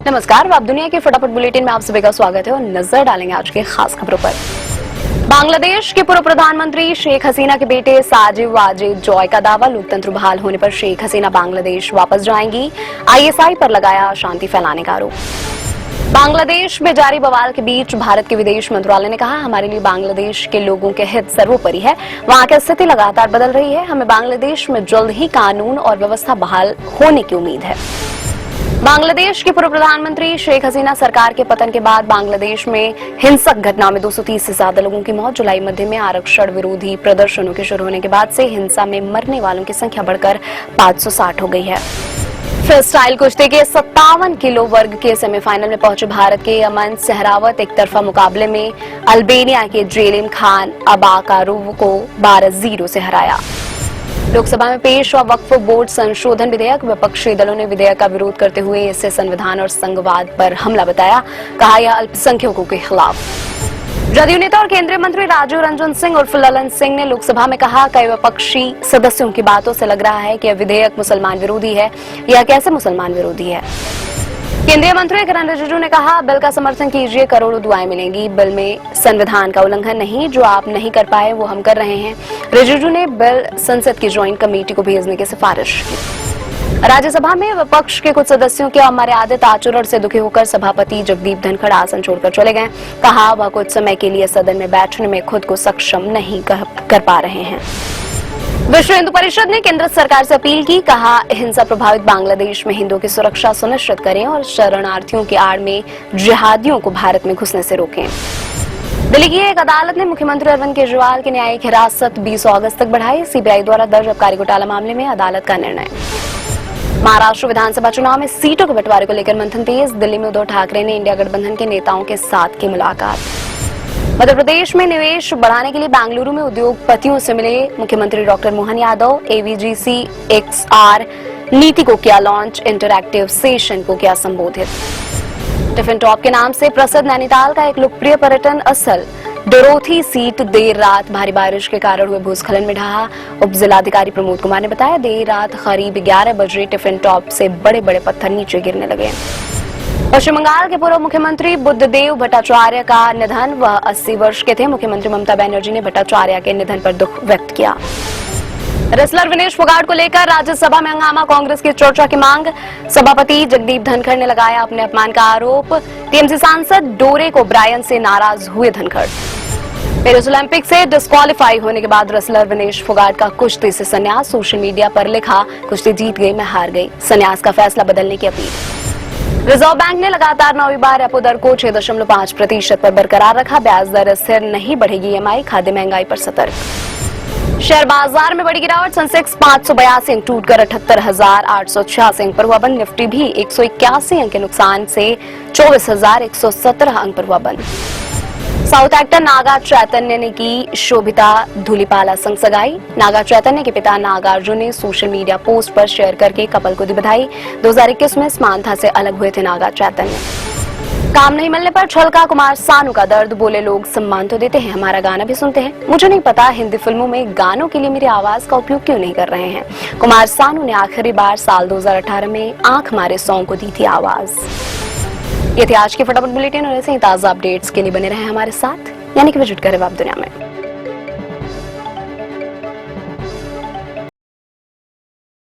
नमस्कार, आप दुनिया के फटाफट बुलेटिन में आप सभी का स्वागत है और नजर डालेंगे आज के खास खबरों पर। बांग्लादेश के पूर्व प्रधानमंत्री शेख हसीना के बेटे साजिद वाजिद जॉय का दावा, लोकतंत्र बहाल होने पर शेख हसीना बांग्लादेश वापस जाएंगी। आईएसआई पर लगाया अशांति फैलाने का आरोप। बांग्लादेश में जारी बवाल के बीच भारत के विदेश मंत्रालय ने कहा, हमारे लिए बांग्लादेश के लोगों के हित सर्वोपरि है। वहां की स्थिति लगातार बदल रही है, हमें बांग्लादेश में जल्द ही कानून और व्यवस्था बहाल होने की उम्मीद है। बांग्लादेश के पूर्व प्रधानमंत्री शेख हसीना सरकार के पतन के बाद बांग्लादेश में हिंसक घटनाओं में 230 से ज्यादा लोगों की मौत। जुलाई मध्य में आरक्षण विरोधी प्रदर्शनों के शुरू होने के बाद से हिंसा में मरने वालों की संख्या बढ़कर 560 हो गई है। फ्री स्टाइल कुश्ती के 57 किलो वर्ग के सेमीफाइनल में पहुंचे भारत के अमन सहरावत एक तरफा मुकाबले में अल्बेनिया के जेलिम खान अबाकारोव को 12-0 से हराया। लोकसभा में पेश हुआ वक्फ बोर्ड संशोधन विधेयक, विपक्षी दलों ने विधेयक का विरोध करते हुए इसे संविधान और संघवाद पर हमला बताया। कहा, यह अल्पसंख्यकों के खिलाफ। जदयू नेता और केंद्रीय मंत्री राजीव रंजन सिंह उर्फ ललन सिंह ने लोकसभा में कहा, कई विपक्षी सदस्यों की बातों से लग रहा है कि यह विधेयक मुसलमान विरोधी है। यह कैसे मुसलमान विरोधी है? केंद्रीय मंत्री किरण रिजिजू ने कहा, बिल का समर्थन कीजिए, करोड़ों दुआएं मिलेंगी। बिल में संविधान का उल्लंघन नहीं, जो आप नहीं कर पाए वो हम कर रहे हैं। रिजिजू ने बिल संसद की ज्वाइंट कमेटी को भेजने की सिफारिश की। राज्यसभा में विपक्ष के कुछ सदस्यों के अमर्यादित आचरण से दुखी होकर सभापति जगदीप धनखड़ आसन छोड़कर चले गए। कहा, वह कुछ समय के लिए सदन में बैठने में खुद को सक्षम नहीं कर पा रहे हैं। विश्व हिंदू परिषद ने केंद्र सरकार से अपील की। कहा, हिंसा प्रभावित बांग्लादेश में हिंदुओं की सुरक्षा सुनिश्चित करें और शरणार्थियों की आड़ में जिहादियों को भारत में घुसने से रोकें। दिल्ली की एक अदालत ने मुख्यमंत्री अरविंद केजरीवाल की न्यायिक हिरासत 20 अगस्त तक बढ़ाई। सीबीआई द्वारा दर्ज आबकारी घोटाला मामले में अदालत का निर्णय। महाराष्ट्र विधानसभा चुनाव में सीटों के बंटवारे को लेकर मंथन तेज। दिल्ली में उद्धव ठाकरे ने इंडिया गठबंधन के नेताओं के साथ की मुलाकात। मध्य प्रदेश में निवेश बढ़ाने के लिए बेंगलुरु में उद्योगपतियों से मिले मुख्यमंत्री doctor Mohan Yadav. AVGC XR नीति को किया लॉन्च, इंटरैक्टिव सेशन को किया संबोधित। टिफिन टॉप के नाम से प्रसिद्ध नैनीताल का एक लोकप्रिय पर्यटन स्थल डोरोथी सीट देर रात भारी बारिश के कारण हुए भूस्खलन में ढहा। उप जिलाधिकारी प्रमोद कुमार ने बताया, देर रात करीब 11 बजे टिफिन टॉप से बड़े बड़े पत्थर नीचे गिरने लगे। पश्चिम बंगाल के पूर्व मुख्यमंत्री बुद्धदेव भट्टाचार्य का निधन, वह 80 वर्ष के थे। मुख्यमंत्री ममता बनर्जी ने भट्टाचार्य के निधन पर दुख व्यक्त किया। रेसलर विनेश फोगाट को लेकर राज्यसभा में हंगामा, कांग्रेस की चर्चा की मांग। सभापति जगदीप धनखड़ ने लगाया अपने अपमान का आरोप। टीएमसी सांसद डोरेक ओब्रायन से नाराज हुए धनखड़। पेरिस ओलंपिक से डिस्क्वालीफाई होने के बाद रेसलर विनेश फोगाट का कुश्ती से संन्यास। सोशल मीडिया पर लिखा, कुश्ती जीत गई, मैं हार गई। संन्यास का फैसला बदलने की अपील। रिजर्व बैंक ने लगातार 9वीं बार रेपो दर को 6.5% पर बरकरार रखा। ब्याज दर स्थिर नहीं बढ़ेगी। EMI, खाद्य महंगाई पर सतर्क। शेयर बाजार में बड़ी गिरावट, सेंसेक्स 582 अंक टूटकर 78,886 अंक पर हुआ बंद। निफ्टी भी 181 अंक के नुकसान से 24,117 अंक पर हुआ बंद। साउथ एक्टर नागा चैतन्य ने की शोभिता धूलिपाला संग सगाई। नागा चैतन्य के पिता नागार्जुन ने सोशल मीडिया पोस्ट पर शेयर करके कपल को दी बधाई। 2021 में समांथा से अलग हुए थे नागा चैतन्य। काम नहीं मिलने पर छलका कुमार सानू का दर्द, बोले लोग सम्मान तो देते हैं, हमारा गाना भी सुनते हैं, मुझे नहीं पता हिंदी फिल्मों में गानों के लिए मेरी आवाज का उपयोग क्यों नहीं कर रहे हैं। कुमार सानू ने आखिरी बार साल 2018 में आंख मारे सॉन्ग को दी थी आवाज। ये थी आज की फटाफट बुलेटिन और ऐसे ही ताजा अपडेट्स के लिए बने रहे हमारे साथ, यानी कि विजिट करें आप दुनिया में।